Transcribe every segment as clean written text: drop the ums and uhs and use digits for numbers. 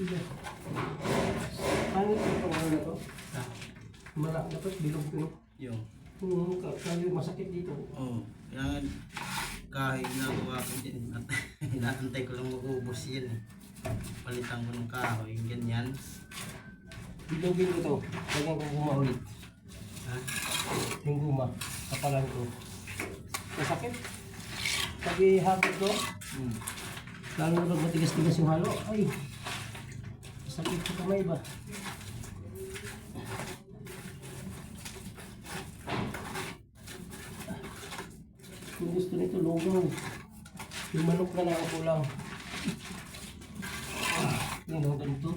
Sige. Pangit ito ano na to? Malak dapat bilog-bilog. Yung. Kaya masakit dito. Oo. Kaya kahit ginagawa ko dyan, inaantay ko lang mag-ubos yan eh. Palitan ko ng kahoy, ganyan. Bilogin ko to. Lagyan ko guma ulit. Ha? Yung guma. Kapalan ko. Masakit. Pag ihapit ko, lalo na pag matigas-tigas yung halo, ay, masakit sa kamay ba? Kung gusto nito, lugaw. Yung manok na lang ako lang. Yun ang ganito.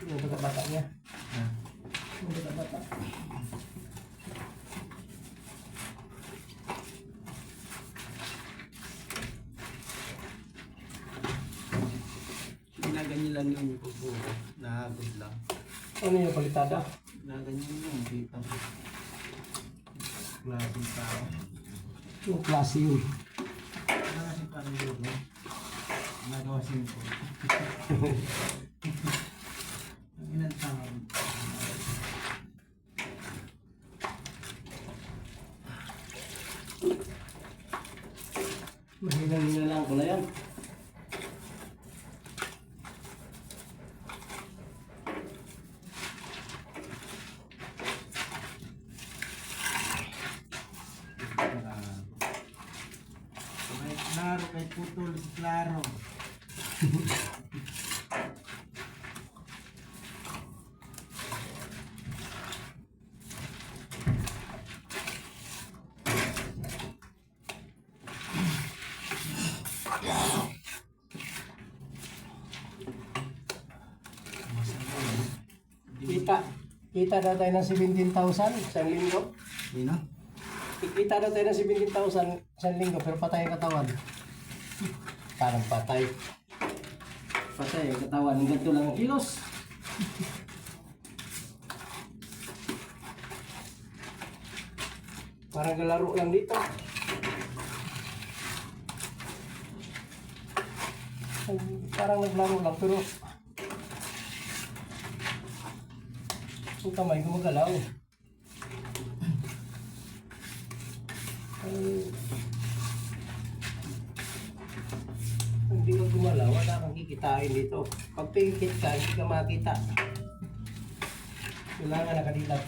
Yung bata-bata niya. Yung bata-bata. Ginaganyan lang yung pagbuo. Nahagod lang. Ano yung palitada? Ginaganyan yung kita ko. Klaseng tao. Yung klase yun. Kasi parang yun, no? Nagawa simple. Ang inang tao. Mahinang lang ko na yan. Klaro, kay putol si Klaro. Kita daw tayo ng 17,000 isang linggo. Sino? Kita daw tayo ng 17,000 isang linggo pero patay ang katawan. Parang patay. Patay ang katawan. Ganito lang ang kilos. Parang galaro lang dito. Parang naglaro lang pero yung kamay gumagalaw. Hindi ka gumalaw, wala kang kikitain dito. Pag pingkit ka, hindi ka makita. Kailangan nakadilat.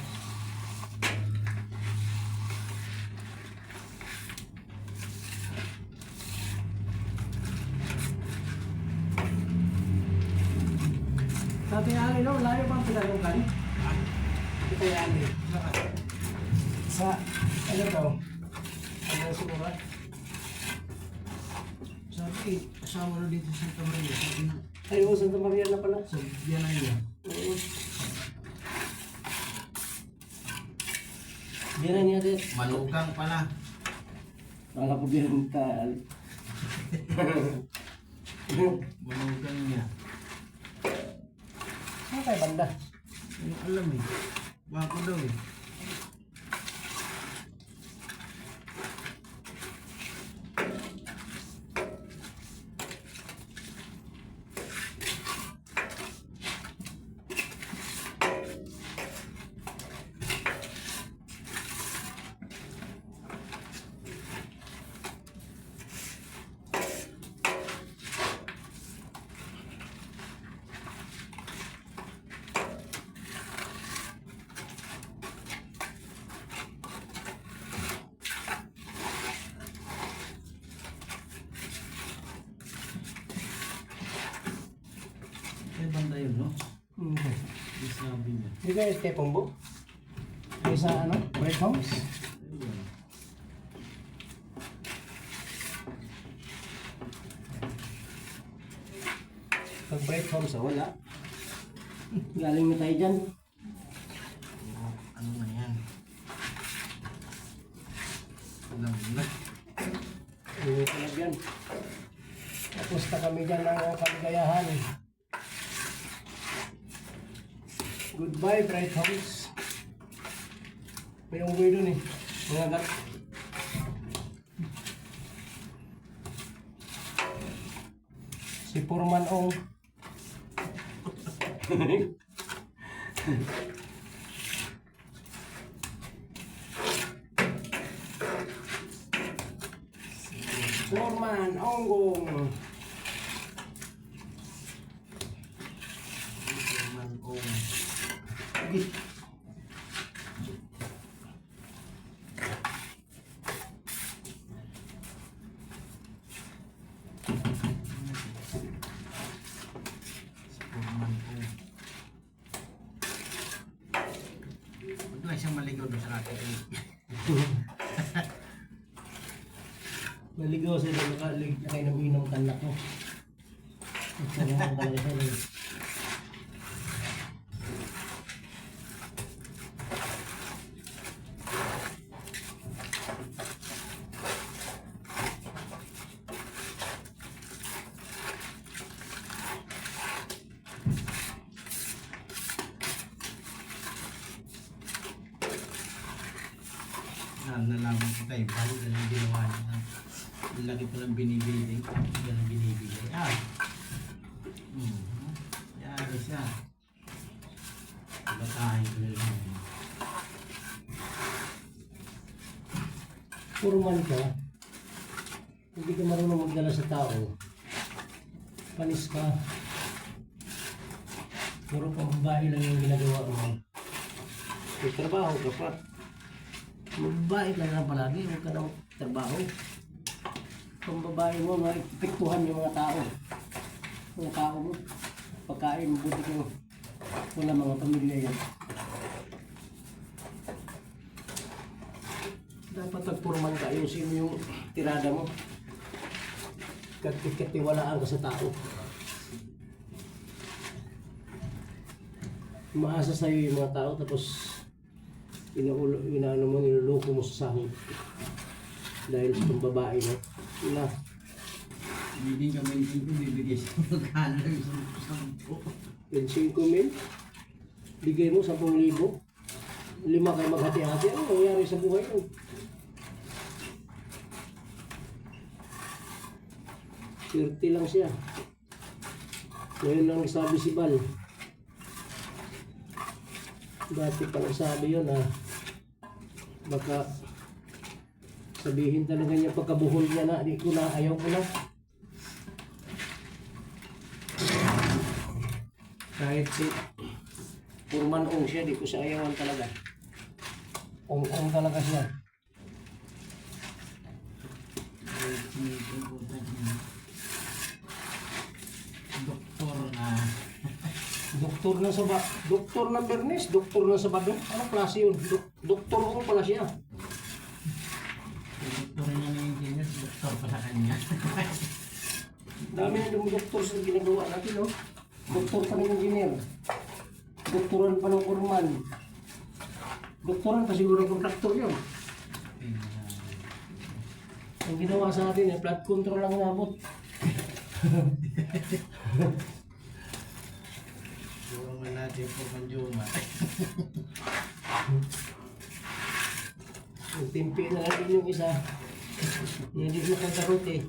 Sabi nga rin, no, layo pa ang pinalungkan. Ito yan eh. Sa, ano daw? Ano siguro? Sabi, asawa na dito sa Santa Maria. Sabi na, Ay, oo, Santa Maria na pala. sabi, yan na yan. Oo. Biyanan niya din. Malukang pala. Wala ko biyanan ka. Malukang niya. Ano tayo banda? Yung alam eh. Bako daw eh. May banda yun, no? Okay. Yung sabi niya. Hindi kayo stepong bo? May sa ano? Bread house? Ayun. Pag bright home sa wala. Galing na tayo dyan. Ano na yan? Alam mo na. Hindi ko na yan. Tapos na kami dyan ng kaligayahan. Goodbye, bright homes. May unggoy dun eh. Mga gat. Si Purman Ong. Purman Ong. Purman Ong. Purman Ong. Huwag lang siyang maligaw doon sa akin. Naligaw sila nakainom ng tanak ko. Nagsangahan talaga sila. Nalaman ko kay Val, ganun ginawa niya. Ang laki pa ng binibili, ganun binibigay. Yari siya. Batahin ko nila. Purman ka. Hindi ka marunong magdala sa tao. Panis ka. Puro pang babae lang yung ginagawa mo. May trabaho ka pa. Magbabae ka na palagi, huwag ka na trabaho. Kung babae mo, maipektuhan yung mga tao. Mga tao mo. Pagkain, buti ko. Wala mga pamilya yan. Dapat nagpurman ka yung sino yung tirada mo. Katiwalaan ka sa tao. Umaasa sa'yo yung mga tao tapos niloloko mo sa sahod dahil sa pambabae mo. Wala. Hindi ka maintin ko, bibigay siya magkano lang sa 10. 5,000. Bigay mo 10,000. 5 kayo maghati-hati. Ano nangyari sa buhay mo? Swerte lang siya. Ngayon lang sabi si Bal. Dati pa nagsabi yun baka sabihin talaga niya pagkabuhol niya na di ko na, ayaw ko na. Kahit si Purman Ong siya, di ko siya ayawan talaga. Ong talaga siya. Doktor na. Doktor ng Bernes, doktor ng Sabado. Anong klase yun? Doktor Ong pala siya. Doktor niya na yung genius, doktor pa sa kanya. Dami na yung doktor sa ginagawa natin, no? Doktor pa ng engineer. Doktoran pa ng Purman. Doktoran pa siguro ng kontraktor yun. Ang ginawa sa atin, flood control lang nabot. Buwangan natin po Manjuma. Ang timpi na lang din yung isa. Hindi mo kagarot eh.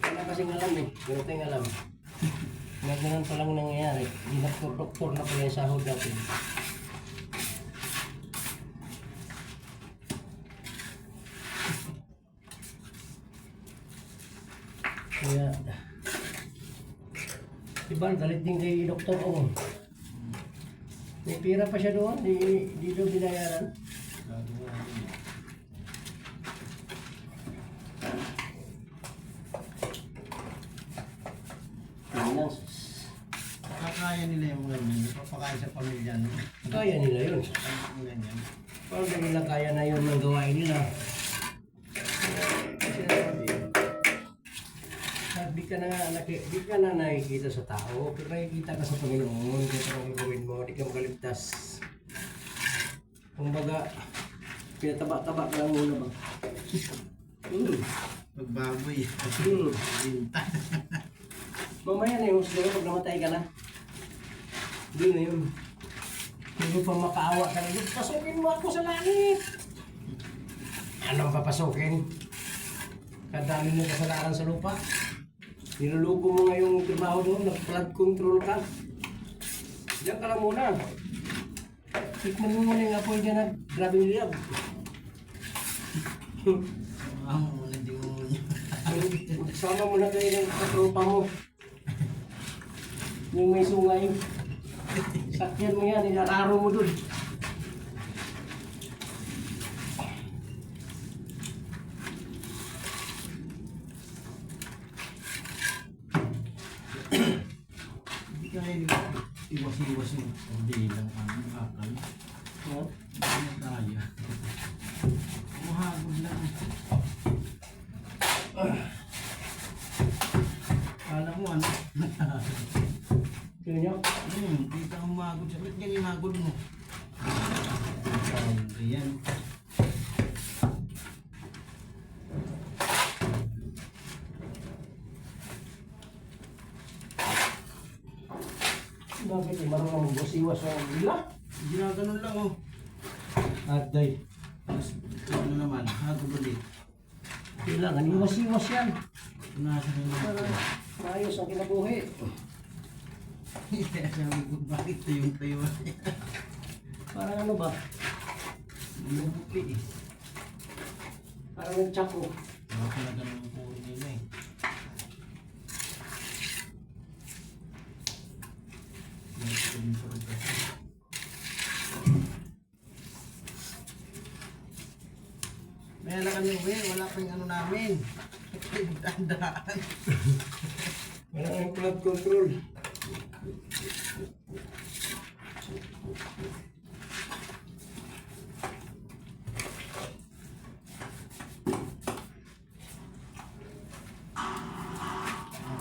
Wala kasing alam eh. Wala tayong alam. Nga ganun pa lang nangyayari. Dinaktor-doktor na pala yung sahod natin. Kaya, diba, galit din kay Dr. Ong. May pira pa siya doon, di doon binayaran. Kakaya nila yung ganyan, papakain sa pamilya. Kaya nila yun. Ang ganyan. Parang hindi nila kaya na yun ng gawain nila. Kasi di ka na di ka na nakikita sa tao, pero nakikita ka sa Panginoon. Kaya parang gagawin mo, di ka makaligtas. Kumbaga, pinataba-taba ka lang muna ba? Magbaboy. Binta. Mamaya na yung siguro pag namatay ka na. Hindi na yun. Hindi pa makaawa ka na. Pasukin mo ako sa langit. Anong papasukin? Kadami mo kasalanan sa lupa. Nilulugo mo nga yung trabaho doon. Nag-flood control ka. Diyan ka lang muna. Tikman mo muna yung apoy dyan na grabing liyab. Ang muna di mo niya. Sama mo na kayo ng katropa mo. Yung may sungay. Sakyan mo yan, ilararo mo dun. Hindi kaya iwas-iwas yung bilang ang akal. No? Hindi na kaya. Mahagod lang. Kala mo ano? Kaya nyo? Kita kang magod. Sabit yan yung magod mo. Ayan. Bakit eh, marunong mag-iwas sa bila? Ginaganon lang oh. Aday. Tapos ano naman, hagod ulit. Kailangan iwas-iwas yan. Nasa rin Para naman. maayos ang kinabuhi. Sabi ko, bakit tayo? Para ano ba? Lumupli eh. Para ng tsako. Baka na ganun ang puro nila eh. May ala kami uwi, wala pa yung ano namin. Tandaan. Wala ang flood control.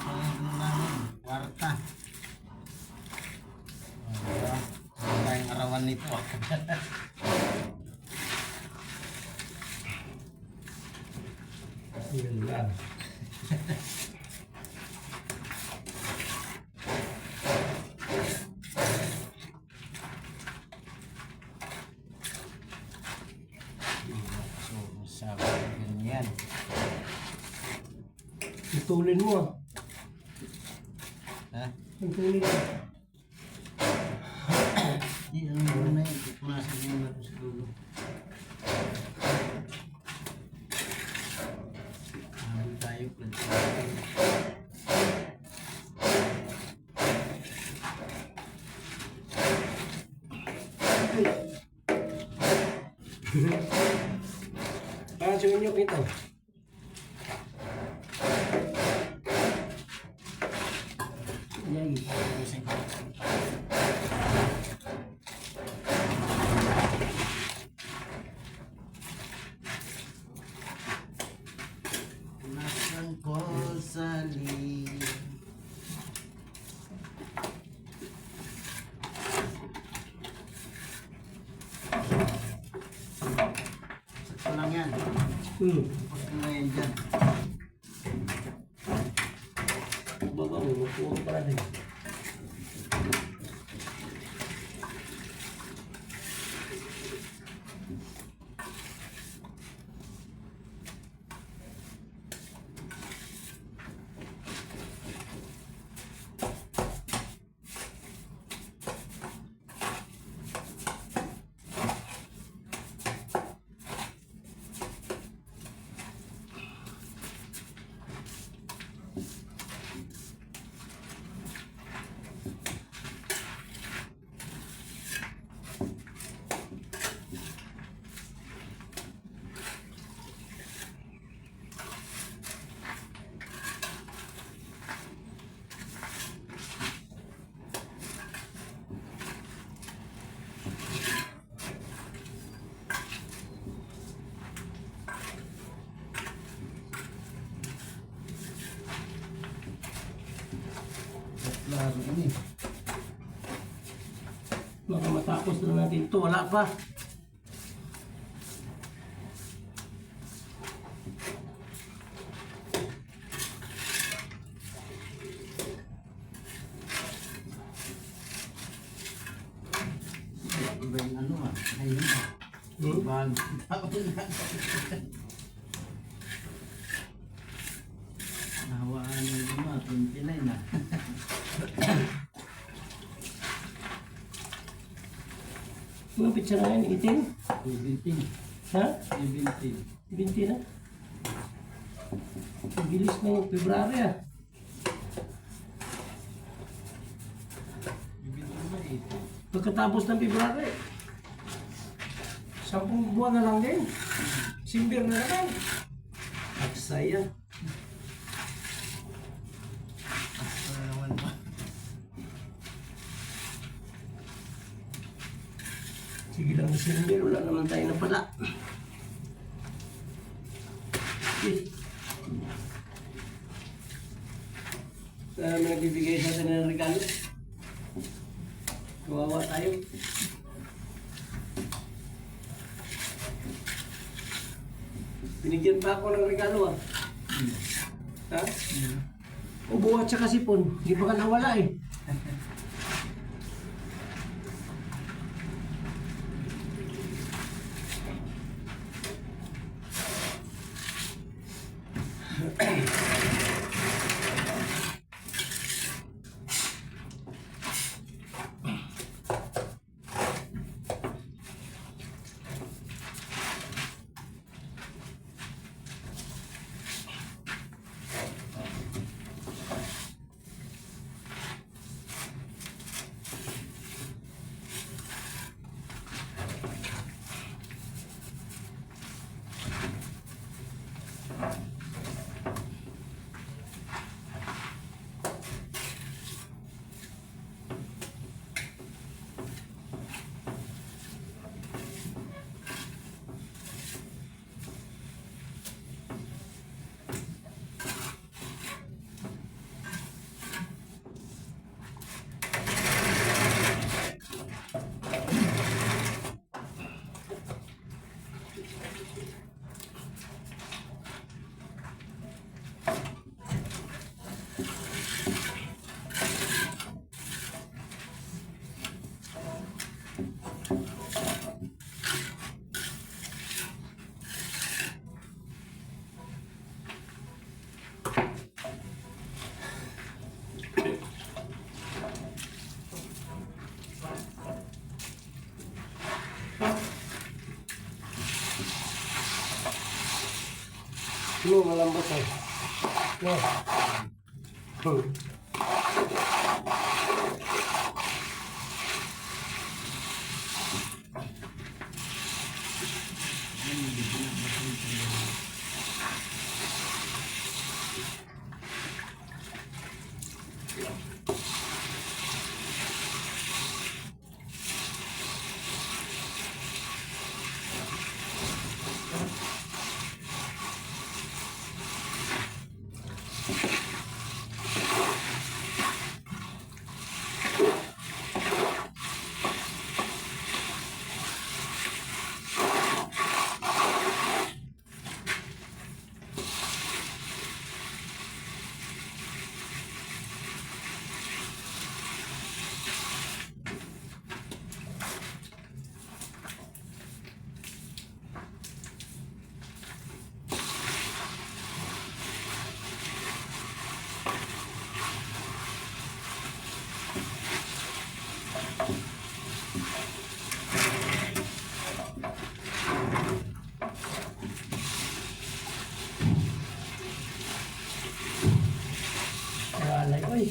Ano namin, kwarta. Wala yung arawan nito. Yun lang. So, sabi ganyan. Itulin mo ah. Ha? Itulin mo. Yan mo na yun. Punasan mo na sa dulo. Habol tayo. Parang sunyok ito. Yay. Punasan ko sa lilim. Sakto lang yan. Tapos mo na yan dyan. Baba mo, magpuwag para din. Grabe ini. Baka matapos na natin ito. Wala pa. Iba yung ano ah. Ayun ah. Bag. Nahawaan yung ano ah. 29 ah. Mga pizza na yan, 18? 17. Ha? 17. 20 na? Ang bilis na yung February ah. 17 ba eh. Pagkatapos ng February, 10 buwan na lang din. Simber na naman. Aksaya. Ano naman ba? Sige lang na simber, wala naman tayo na pala. Okay. May nagbibigay sa atin ng regalo. Kawawa tayo. Binigyan pa ako ng regalo ah. Ha? Ubo at saka sipon. Hindi pa ka nawala eh. Ano, malambot eh. Yeah. Walay, oy.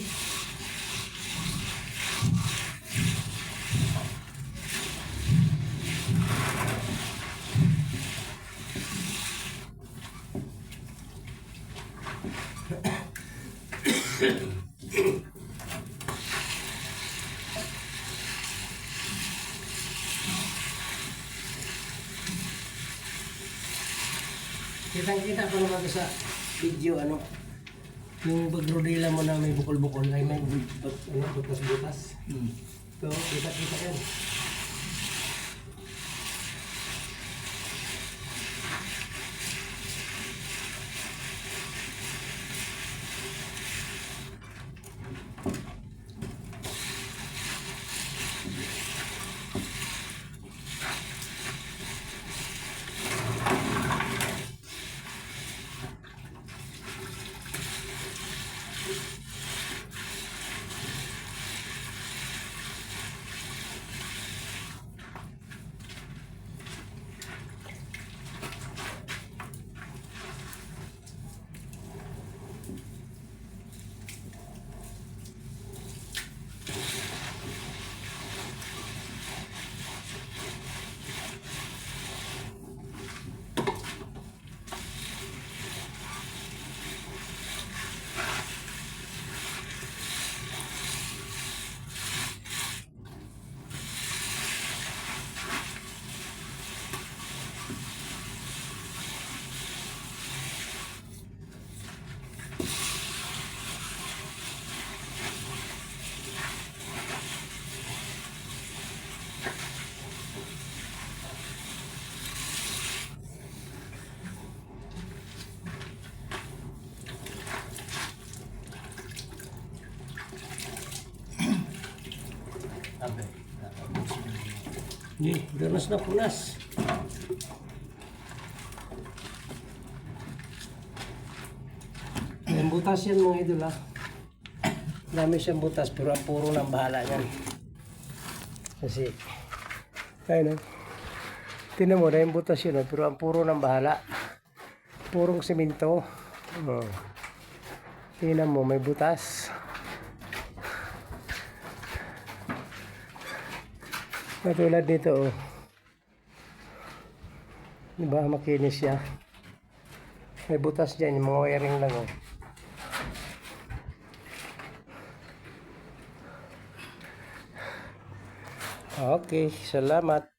Kitang-kita ko naman sa video ano. Yung bagrodila mo na may bukol-bukol ay may butas-butas. So, kita-kita yan. Ganas na punas. Yung butas yan mga idol ha. Dami siyang butas pero ang puro ng bahala yan. Kasi, ayun tinan mo na yung butas yun pero ang puro ng bahala. Purong simento. Tingnan mo may butas. Katulad dito diba makinis siya. May butas dyan yung mga wiring lang Okay, salamat.